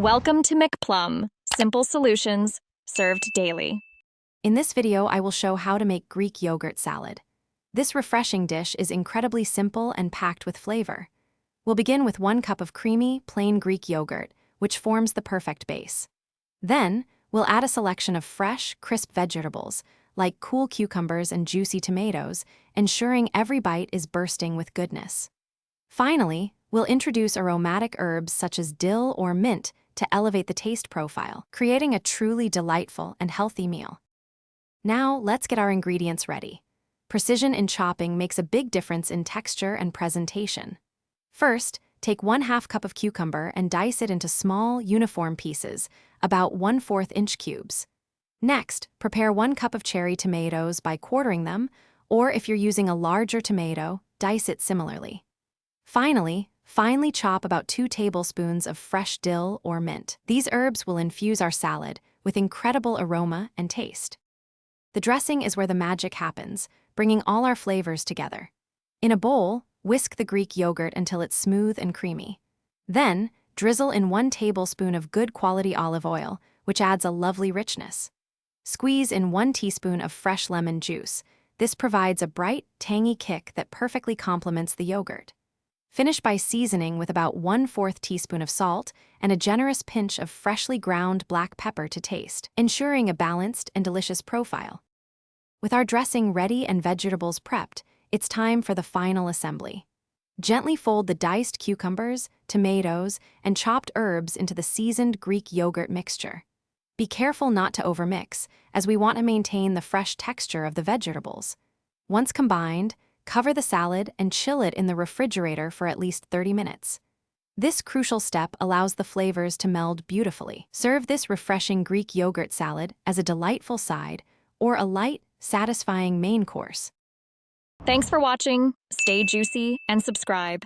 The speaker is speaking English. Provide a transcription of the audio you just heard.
Welcome to McPlum, simple solutions served daily. In this video, I will show how to make Greek yogurt salad. This refreshing dish is incredibly simple and packed with flavor. We'll begin with 1 cup of creamy, plain Greek yogurt, which forms the perfect base. Then, we'll add a selection of fresh, crisp vegetables, like cool cucumbers and juicy tomatoes, ensuring every bite is bursting with goodness. Finally, we'll introduce aromatic herbs such as dill or mint to elevate the taste profile, creating a truly delightful and healthy meal. Now, let's get our ingredients ready. Precision in chopping makes a big difference in texture and presentation. First, take 1/2 cup of cucumber and dice it into small, uniform pieces, about 1/4 inch cubes. Next, prepare 1 cup of cherry tomatoes by quartering them, or if you're using a larger tomato, dice it similarly. Finally, finely chop about 2 tablespoons of fresh dill or mint. These herbs will infuse our salad with incredible aroma and taste. The dressing is where the magic happens, bringing all our flavors together. In a bowl, whisk the Greek yogurt until it's smooth and creamy. Then, drizzle in 1 tablespoon of good quality olive oil, which adds a lovely richness. Squeeze in 1 teaspoon of fresh lemon juice. This provides a bright, tangy kick that perfectly complements the yogurt. Finish by seasoning with about 1/4 teaspoon of salt and a generous pinch of freshly ground black pepper to taste, ensuring a balanced and delicious profile. With our dressing ready and vegetables prepped, it's time for the final assembly. Gently fold the diced cucumbers, tomatoes, and chopped herbs into the seasoned Greek yogurt mixture. Be careful not to overmix, as we want to maintain the fresh texture of the vegetables. Once combined, cover the salad and chill it in the refrigerator for at least 30 minutes. This crucial step allows the flavors to meld beautifully. Serve this refreshing Greek yogurt salad as a delightful side or a light, satisfying main course. Thanks for watching. Stay juicy and subscribe.